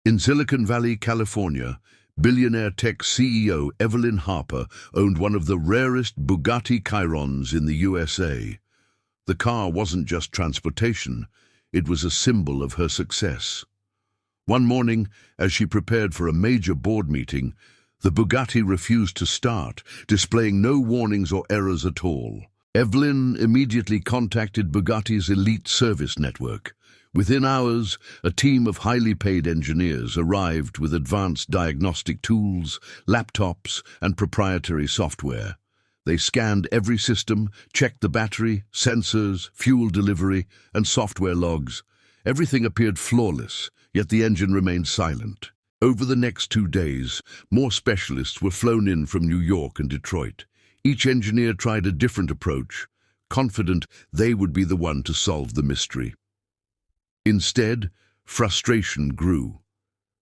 In Silicon Valley, California, billionaire tech CEO Evelyn Harper owned one of the rarest Bugatti Chirons in the USA. The car wasn't just transportation, it was a symbol of her success. One morning, as she prepared for a major board meeting, the Bugatti refused to start, displaying no warnings or errors at all. Evelyn immediately contacted Bugatti's elite service network. Within hours, a team of highly paid engineers arrived with advanced diagnostic tools, laptops, and proprietary software. They scanned every system, checked the battery, sensors, fuel delivery, and software logs. Everything appeared flawless, yet the engine remained silent. Over the next 2 days, more specialists were flown in from New York and Detroit. Each engineer tried a different approach, confident they would be the one to solve the mystery. Instead, frustration grew.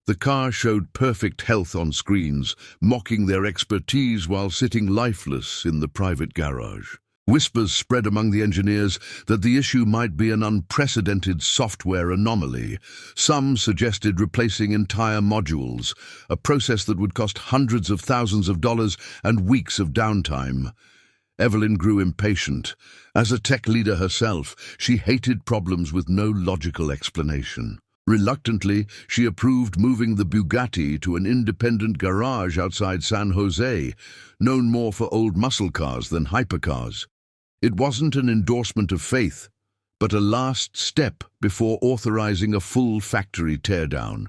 The car showed perfect health on screens, mocking their expertise while sitting lifeless in the private garage. Whispers spread among the engineers that the issue might be an unprecedented software anomaly. Some suggested replacing entire modules, a process that would cost hundreds of thousands of dollars and weeks of downtime. Evelyn grew impatient. As a tech leader herself, she hated problems with no logical explanation. Reluctantly, she approved moving the Bugatti to an independent garage outside San Jose, known more for old muscle cars than hypercars. It wasn't an endorsement of faith, but a last step before authorizing a full factory teardown.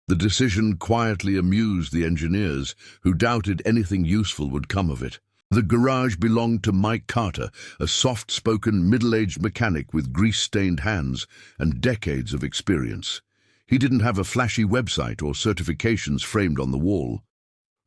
The decision quietly amused the engineers, who doubted anything useful would come of it. The garage belonged to Mike Carter, a soft-spoken, middle-aged mechanic with grease-stained hands and decades of experience. He didn't have a flashy website or certifications framed on the wall.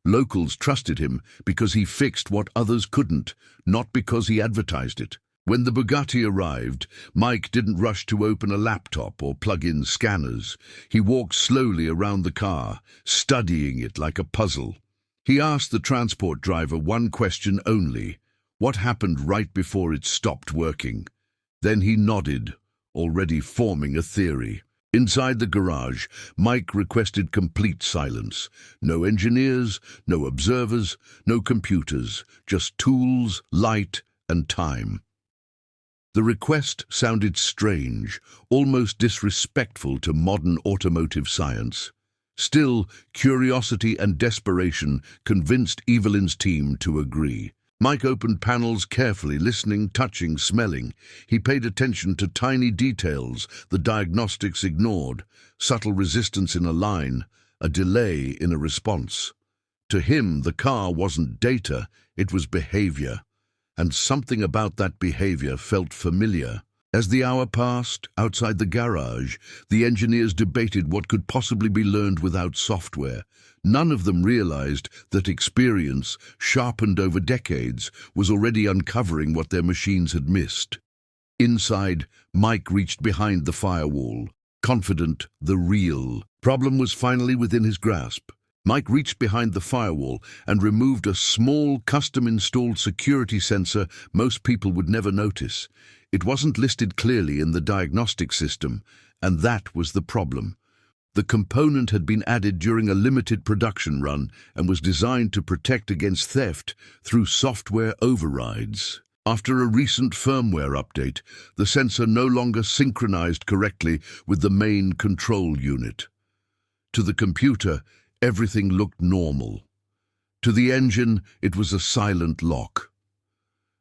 Locals trusted him because he fixed what others couldn't, not because he advertised it. When the Bugatti arrived, Mike didn't rush to open a laptop or plug in scanners. He walked slowly around the car, studying it like a puzzle. He asked the transport driver one question only: what happened right before it stopped working? Then he nodded, already forming a theory. Inside the garage, Mike requested complete silence. No engineers, no observers, no computers, just tools, light, and time. The request sounded strange, almost disrespectful to modern automotive science. Still, curiosity and desperation convinced Evelyn's team to agree. Mike opened panels carefully, listening, touching, smelling. He paid attention to tiny details the diagnostics ignored: subtle resistance in a line, a delay in a response. To him, the car wasn't data, it was behavior. And something about that behavior felt familiar. As the hour passed, outside the garage, the engineers debated what could possibly be learned without software. None of them realized that experience, sharpened over decades, was already uncovering what their machines had missed. Inside, Mike reached behind the firewall, confident the real problem was finally within his grasp. Mike reached behind the firewall and removed a small, custom-installed security sensor most people would never notice. It wasn't listed clearly in the diagnostic system, and that was the problem. The component had been added during a limited production run and was designed to protect against theft through software overrides. After a recent firmware update, the sensor no longer synchronized correctly with the main control unit. To the computer, everything looked normal. To the engine, it was a silent lock.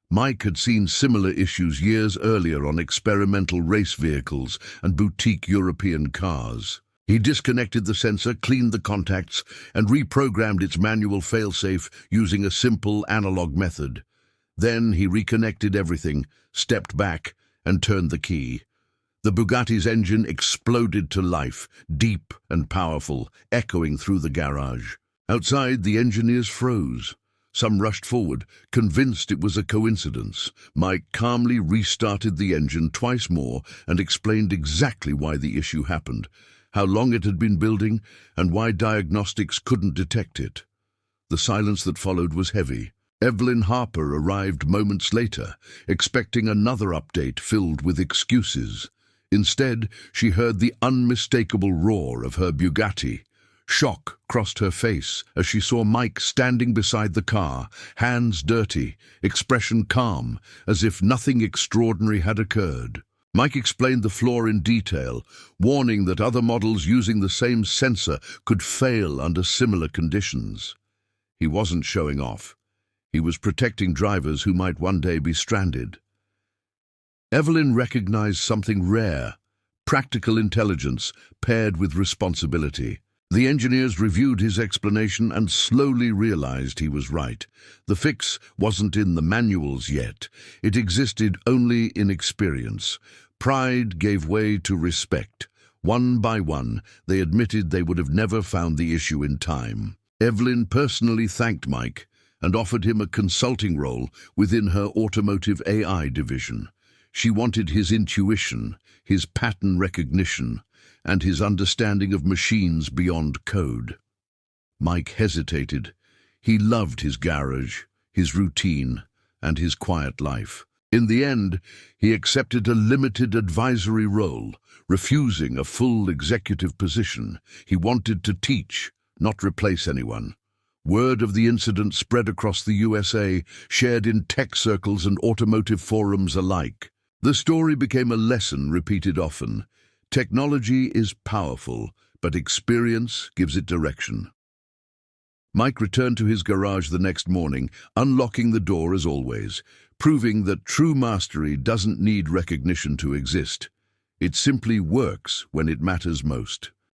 Mike had seen similar issues years earlier on experimental race vehicles and boutique European cars. He disconnected the sensor, cleaned the contacts, and reprogrammed its manual failsafe using a simple analog method. Then he reconnected everything, stepped back, and turned the key. The Bugatti's engine exploded to life, deep and powerful, echoing through the garage. Outside, the engineers froze. Some rushed forward, convinced it was a coincidence. Mike calmly restarted the engine twice more and explained exactly why the issue happened, how long it had been building, and why diagnostics couldn't detect it. The silence that followed was heavy. Evelyn Harper arrived moments later, expecting another update filled with excuses. Instead, she heard the unmistakable roar of her Bugatti. Shock crossed her face as she saw Mike standing beside the car, hands dirty, expression calm, as if nothing extraordinary had occurred. Mike explained the flaw in detail, warning that other models using the same sensor could fail under similar conditions. He wasn't showing off. He was protecting drivers who might one day be stranded. Evelyn recognized something rare: practical intelligence paired with responsibility. The engineers reviewed his explanation and slowly realized he was right. The fix wasn't in the manuals yet. It existed only in experience. Pride gave way to respect. One by one, they admitted they would have never found the issue in time. Evelyn personally thanked Mike and offered him a consulting role within her automotive AI division. She wanted his intuition, his pattern recognition, and his understanding of machines beyond code. Mike hesitated. He loved his garage, his routine, and his quiet life. In the end, he accepted a limited advisory role, refusing a full executive position. He wanted to teach, not replace anyone. Word of the incident spread across the USA, shared in tech circles and automotive forums alike. The story became a lesson repeated often. Technology is powerful, but experience gives it direction. Mike returned to his garage the next morning, unlocking the door as always, proving that true mastery doesn't need recognition to exist. It simply works when it matters most.